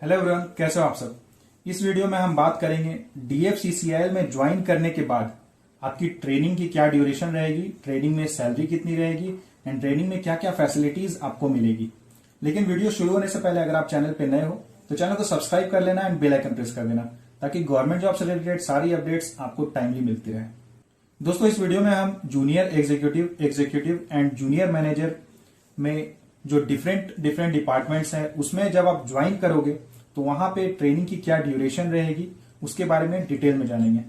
Hello everyone, कैसे हो आप सब। इस वीडियो में हम बात करेंगे डीएफसीसीआईएल में ज्वाइन करने के बाद आपकी ट्रेनिंग की क्या ड्यूरेशन रहेगी, ट्रेनिंग में सैलरी कितनी रहेगी एंड ट्रेनिंग में क्या क्या फैसिलिटीज आपको मिलेगी। लेकिन वीडियो शुरू होने से पहले अगर आप चैनल पे नए हो तो चैनल को सब्सक्राइब कर लेना एंड बेल आइकन प्रेस कर देना ताकि गवर्नमेंट जॉब से रिलेटेड सारी अपडेट्स आपको टाइमली मिलती रहे। दोस्तों, इस वीडियो में हम junior executive and junior manager में जो डिफरेंट डिपार्टमेंट्स हैं उसमें जब आप ज्वाइन करोगे तो वहां पे ट्रेनिंग की क्या ड्यूरेशन रहेगी उसके बारे में डिटेल में जानेंगे।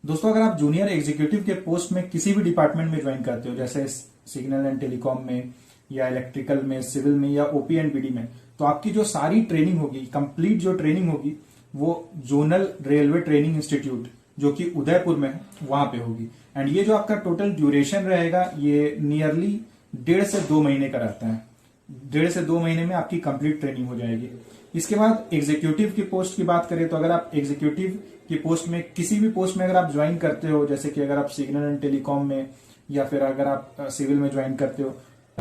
दोस्तों, अगर आप जूनियर एग्जीक्यूटिव के पोस्ट में किसी भी डिपार्टमेंट में ज्वाइन करते हो, जैसे सिग्नल एंड टेलीकॉम में या इलेक्ट्रिकल में, सिविल में या ओपी एंड बीडी में, तो आपकी जो सारी ट्रेनिंग होगी, कंप्लीट जो ट्रेनिंग होगी वो जोनल रेलवे ट्रेनिंग इंस्टीट्यूट जो कि उदयपुर में है वहां पे होगी। एंड ये जो आपका टोटल ड्यूरेशन रहेगा ये नियरली 1.5 से 2 महीने का रहता है। 1.5 से 2 महीने में आपकी कंप्लीट ट्रेनिंग हो जाएगी। इसके बाद एग्जीक्यूटिव की पोस्ट की बात करें तो अगर आप एग्जीक्यूटिव की पोस्ट में किसी भी पोस्ट में अगर आप ज्वाइन करते हो, जैसे कि अगर आप सिग्नल एंड टेलीकॉम में या फिर अगर आप सिविल में ज्वाइन करते हो,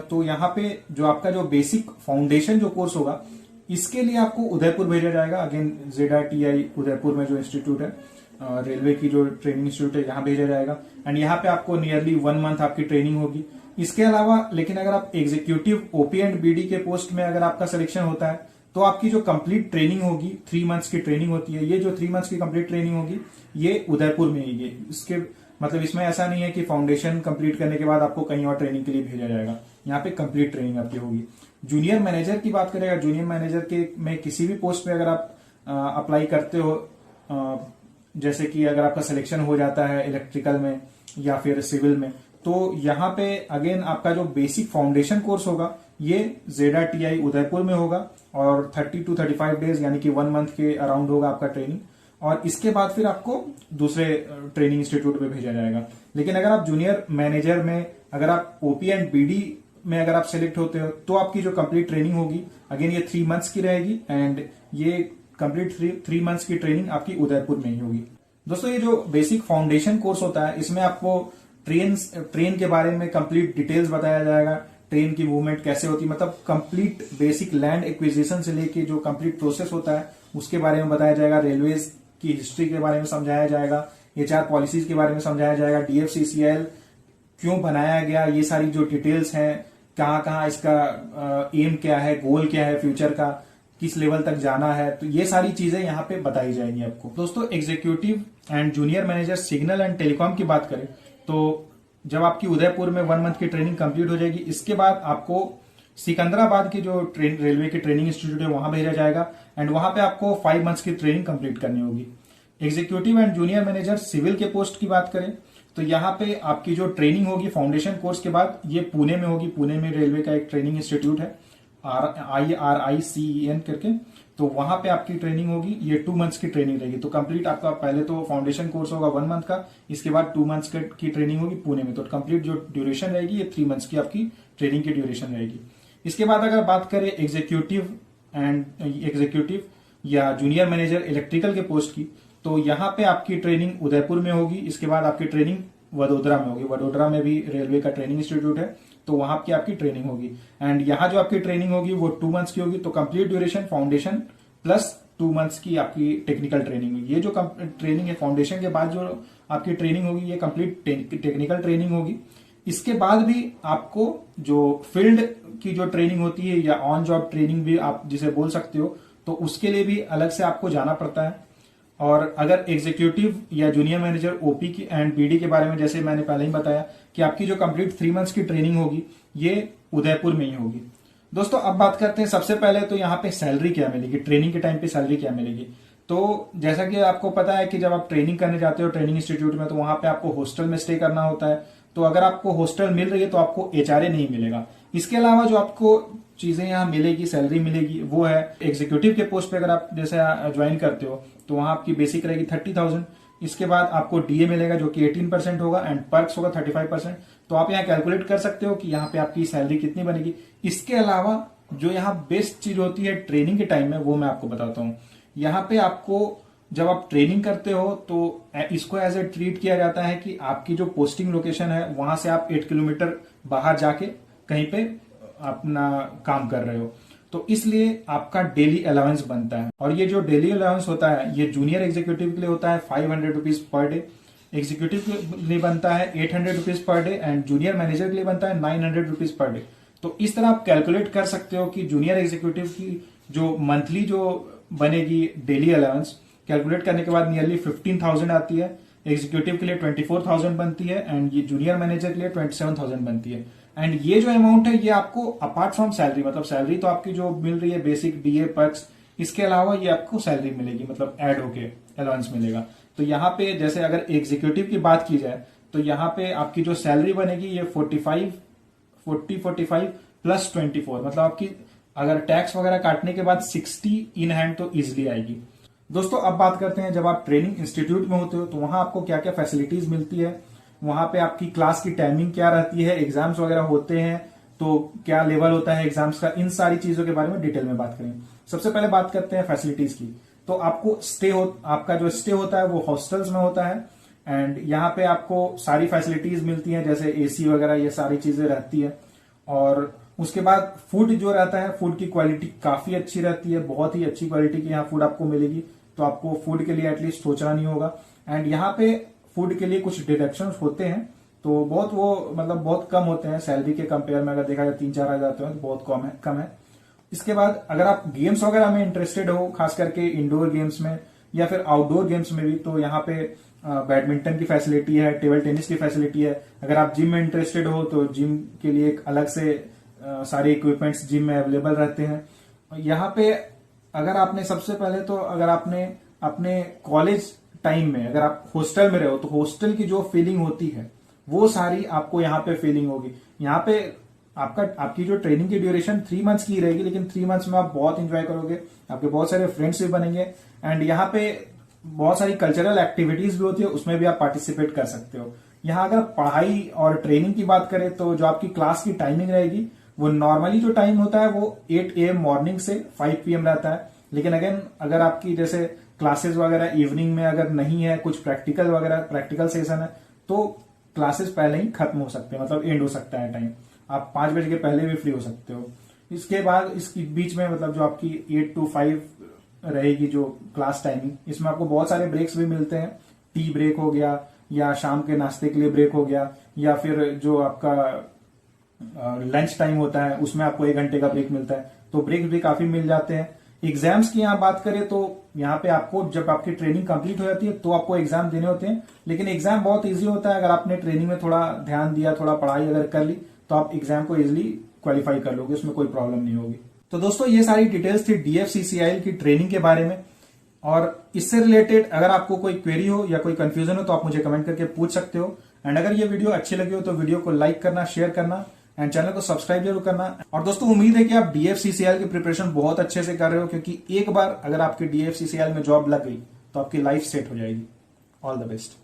तो यहाँ पे जो आपका जो बेसिक फाउंडेशन जो कोर्स होगा इसके लिए आपको उदयपुर भेजा जाएगा। अगेन ZRTI उदयपुर में जो इंस्टीट्यूट है, रेलवे की जो ट्रेनिंग इंस्टीट्यूट है, यहाँ भेजा जाएगा। एंड यहाँ पे आपको नियरली 1 मंथ आपकी ट्रेनिंग होगी। इसके अलावा लेकिन अगर आप एग्जीक्यूटिव ओपी एंड बीडी के पोस्ट में अगर आपका सिलेक्शन होता है तो आपकी जो कंप्लीट ट्रेनिंग होगी, 3 मंथ्स की ट्रेनिंग होती है, ये जो 3 मंथ्स की कंप्लीट ट्रेनिंग होगी ये उदयपुर में ही है। इसके मतलब इसमें ऐसा नहीं है कि फाउंडेशन कंप्लीट करने के बाद आपको कहीं और ट्रेनिंग के लिए भेजा जाएगा। यहाँ पे कंप्लीट ट्रेनिंग आपकी होगी। जूनियर मैनेजर की बात करें, जूनियर मैनेजर के में किसी भी पोस्ट पे अगर आप अप्लाई करते हो, जैसे कि अगर आपका सिलेक्शन हो जाता है इलेक्ट्रिकल में या फिर सिविल में, तो यहाँ पे अगेन आपका जो बेसिक फाउंडेशन कोर्स होगा ये ZRTI उदयपुर में होगा और 30 to 35 डेज यानी कि 1 मंथ के अराउंड होगा आपका ट्रेनिंग। और इसके बाद फिर आपको दूसरे ट्रेनिंग इंस्टीट्यूट पे भेजा जाएगा। लेकिन अगर आप जूनियर मैनेजर में अगर आप ओपी एंड बीडी में अगर आप सेलेक्ट होते हो तो आपकी जो कंप्लीट ट्रेनिंग होगी अगेन ये 3 मंथ्स की रहेगी एंड ये कंप्लीट 3 मंथ्स की ट्रेनिंग आपकी उदयपुर में ही होगी। दोस्तों, ये जो बेसिक फाउंडेशन कोर्स होता है इसमें आपको ट्रेन के बारे में कंप्लीट डिटेल्स बताया जाएगा। ट्रेन की मूवमेंट कैसे होती है, मतलब कंप्लीट बेसिक लैंड एक्विजिशन से लेके जो कंप्लीट प्रोसेस होता है उसके बारे में बताया जाएगा। रेलवेज की हिस्ट्री के बारे में समझाया जाएगा। HR पॉलिसीज के बारे में समझाया जाएगा। DFCCIL क्यों बनाया गया, ये सारी जो डिटेल्स हैं, कहाँ कहाँ इसका एम क्या है, गोल क्या है फ्यूचर का, किस लेवल तक जाना है, तो ये सारी चीजें यहाँ पे बताई जाएंगी आपको। दोस्तों, executive and junior manager signal and telecom की बात करें तो जब आपकी उदयपुर में 1 मंथ की ट्रेनिंग कंप्लीट हो जाएगी, इसके बाद आपको सिकंदराबाद की जो रेलवे की ट्रेनिंग इंस्टीट्यूट है वहां भेजा जाएगा एंड वहां पे आपको 5 मंथ्स की ट्रेनिंग कंप्लीट करनी होगी। Executive and junior manager civil के पोस्ट की बात करें तो यहाँ पे आपकी जो ट्रेनिंग होगी फाउंडेशन कोर्स के बाद ये पुणे में होगी। पुणे में रेलवे का एक ट्रेनिंग इंस्टीट्यूट है IRICEN करके, तो वहां पे आपकी ट्रेनिंग होगी। ये 2 मंथ्स की ट्रेनिंग रहेगी। तो कंप्लीट आपका पहले तो फाउंडेशन कोर्स होगा 1 मंथ का, इसके बाद 2 मंथ्स की ट्रेनिंग होगी पुणे में। तो कंप्लीट जो ड्यूरेशन रहेगी ये 3 मंथ्स की आपकी ट्रेनिंग की ड्यूरेशन रहेगी। इसके बाद अगर बात करें एग्जीक्यूटिव या जूनियर मैनेजर इलेक्ट्रिकल के पोस्ट की, तो यहाँ पे आपकी ट्रेनिंग उदयपुर में होगी। इसके बाद आपकी ट्रेनिंग वडोदरा में होगी। वडोदरा में भी रेलवे का ट्रेनिंग इंस्टीट्यूट है, तो वहां की आपकी ट्रेनिंग होगी। एंड यहाँ जो आपकी ट्रेनिंग होगी वो 2 मंथ्स की होगी। तो complete duration foundation plus 2 months की आपकी टेक्निकल ट्रेनिंग होगी। ये जो ट्रेनिंग है फाउंडेशन के बाद जो आपकी ट्रेनिंग होगी ये कंप्लीट टेक्निकल ट्रेनिंग होगी। इसके बाद भी आपको जो फील्ड की जो ट्रेनिंग होती है या ऑन जॉब ट्रेनिंग भी आप जिसे बोल सकते हो, तो उसके लिए भी अलग से आपको जाना पड़ता है। और अगर एग्जीक्यूटिव या जूनियर मैनेजर ओपी की एंड बीडी के बारे में जैसे मैंने पहले ही बताया कि आपकी जो कंप्लीट 3 मंथ्स की ट्रेनिंग होगी ये उदयपुर में ही होगी। दोस्तों, अब बात करते हैं सबसे पहले तो यहाँ पे सैलरी क्या मिलेगी, ट्रेनिंग के टाइम पे सैलरी क्या मिलेगी। तो जैसा कि आपको पता है कि जब आप ट्रेनिंग करने जाते हो ट्रेनिंग इंस्टीट्यूट में तो वहां पे आपको हॉस्टल में स्टे करना होता है। तो अगर आपको हॉस्टल मिल रही है तो आपको HRA नहीं मिलेगा। इसके अलावा जो आपको चीजें यहाँ मिलेगी, सैलरी मिलेगी, वो है एग्जीक्यूटिव के पोस्ट पे अगर आप जैसे ज्वाइन करते हो तो वहां आपकी बेसिक रहेगी 30,000। इसके बाद आपको DA मिलेगा जो कि 18% होगा एंड पर्क्स होगा 35%। तो आप यहाँ कैलकुलेट कर सकते हो कि यहाँ पे आपकी सैलरी कितनी बनेगी। इसके अलावा जो यहाँ बेस्ट चीज होती है ट्रेनिंग के टाइम में वो मैं आपको बताता हूँ। यहाँ पे आपको जब आप ट्रेनिंग करते हो तो इसको एज ए ट्रीट किया जाता है कि आपकी जो पोस्टिंग लोकेशन है वहां से आप 8 किलोमीटर बाहर जाके कहीं पे अपना काम कर रहे हो। तो इसलिए आपका डेली अलाउंस बनता है। और ये जो डेली अलाउंस होता है ये जूनियर एग्जीक्यूटिव के लिए होता है 500 रुपीज पर डे, एग्जीक्यूटिव के लिए बनता है 800 rupees per day and junior manager के लिए बनता है 900 रुपीज पर डे। तो इस तरह आप कैलकुलेट कर सकते हो कि जूनियर एग्जीक्यूटिव की जो मंथली जो बनेगी डेली अलाउंस कैलकुलेट करने के बाद नियरली 15,000 आती है, एग्जीक्यूटिव के लिए 24,000 बनती है एंड ये जूनियर मैनेजर के लिए 27,000 बनती है। एंड ये जो अमाउंट है ये आपको अपार्ट फ्रॉम सैलरी, मतलब सैलरी तो आपकी जो मिल रही है बेसिक डीए पर्क्स, इसके अलावा ये आपको सैलरी मिलेगी, मतलब ऐड होके अलाउंस मिलेगा। तो यहाँ पे जैसे अगर एग्जीक्यूटिव की बात की जाए तो यहाँ पे आपकी जो सैलरी बनेगी ये 45 प्लस 24, मतलब आपकी अगर टैक्स वगैरह काटने के बाद 60 इन हैंड तो इजिली आएगी। दोस्तों अब बात करते हैं जब आप ट्रेनिंग इंस्टीट्यूट में होते हो तो वहां आपको क्या क्या फैसिलिटीज मिलती है, वहां पे आपकी क्लास की टाइमिंग क्या रहती है, एग्जाम्स वगैरह होते हैं तो क्या लेवल होता है एग्जाम्स का, इन सारी चीजों के बारे में डिटेल में बात करेंगे। सबसे पहले बात करते हैं फैसिलिटीज की। तो आपको आपका जो स्टे होता है वो हॉस्टल्स में होता है एंड यहाँ पे आपको सारी फैसिलिटीज मिलती हैं जैसे एसी वगैरह ये सारी चीजें रहती है। और उसके बाद फूड जो रहता है फूड की क्वालिटी काफी अच्छी रहती है, बहुत ही अच्छी क्वालिटी की यहाँ फूड आपको मिलेगी, तो आपको फूड के लिए एटलीस्ट सोचना नहीं होगा। एंड यहाँ पे फूड के लिए कुछ डिडक्शन होते हैं तो बहुत वो मतलब बहुत कम होते हैं सैलरी के कंपेयर में, अगर देखा जाए 3-4 हजार तो बहुत कम है। इसके बाद अगर आप गेम्स वगैरह में इंटरेस्टेड हो, खास करके इंडोर गेम्स में या फिर आउटडोर गेम्स में भी, तो यहाँ पे बैडमिंटन की फैसिलिटी है, टेबल टेनिस की फैसिलिटी है। अगर आप जिम में इंटरेस्टेड हो तो जिम के लिए एक अलग से सारे इक्विपमेंट्स जिम में अवेलेबल रहते हैं। यहाँ पे अगर आपने सबसे पहले तो अगर आपने अपने कॉलेज टाइम में अगर आप हॉस्टल में रहो तो हॉस्टल की जो फीलिंग होती है वो सारी आपको यहाँ पे फीलिंग होगी। यहाँ पे आपकी जो ट्रेनिंग की ड्यूरेशन 3 मंथ्स की रहेगी, लेकिन 3 मंथ्स में आप बहुत इंजॉय करोगे, आपके बहुत सारे फ्रेंड्स भी बनेंगे एंड यहाँ पे बहुत सारी कल्चरल एक्टिविटीज भी होती है, उसमें भी आप पार्टिसिपेट कर सकते हो। यहाँ अगर पढ़ाई और ट्रेनिंग की बात करें तो जो आपकी क्लास की टाइमिंग रहेगी वो नॉर्मली जो टाइम होता है वो 8 AM मॉर्निंग से 5 PM रहता है। लेकिन अगेन अगर आपकी जैसे क्लासेस वगैरह इवनिंग में अगर नहीं है, कुछ प्रैक्टिकल सेशन है तो क्लासेस पहले ही खत्म हो सकते हैं, मतलब एंड हो सकता है टाइम, आप 5 बजे के पहले भी फ्री हो सकते हो। इसके बाद इसके बीच में मतलब जो आपकी 8 to 5 रहेगी जो क्लास टाइमिंग, इसमें आपको बहुत सारे ब्रेक्स भी मिलते हैं, टी ब्रेक हो गया या शाम के नाश्ते के लिए ब्रेक हो गया या फिर जो आपका लंच टाइम होता है उसमें आपको 1 घंटे का ब्रेक मिलता है, तो ब्रेक भी काफी मिल जाते हैं। एग्जाम्स की यहाँ बात करें तो यहाँ पे आपको जब आपकी ट्रेनिंग कंप्लीट हो जाती है तो आपको एग्जाम देने होते हैं, लेकिन एग्जाम बहुत इजी होता है। अगर आपने ट्रेनिंग में थोड़ा ध्यान दिया, थोड़ा पढ़ाई अगर कर ली तो आप एग्जाम को इजिली क्वालिफाई कर लोगे, उसमें कोई प्रॉब्लम नहीं होगी। तो दोस्तों ये सारी डिटेल्स थी DFCCIL की ट्रेनिंग के बारे में, और इससे रिलेटेड अगर आपको कोई क्वेरी हो या कोई कंफ्यूजन हो तो आप मुझे कमेंट करके पूछ सकते हो। एंड अगर ये वीडियो अच्छी लगी हो तो वीडियो को लाइक करना, शेयर करना एंड चैनल को सब्सक्राइब जरूर करना। और दोस्तों उम्मीद है कि आप DFCCIL की प्रिपरेशन बहुत अच्छे से कर रहे हो, क्योंकि एक बार अगर आपकी DFCCIL में जॉब लग गई तो आपकी लाइफ सेट हो जाएगी। All the best.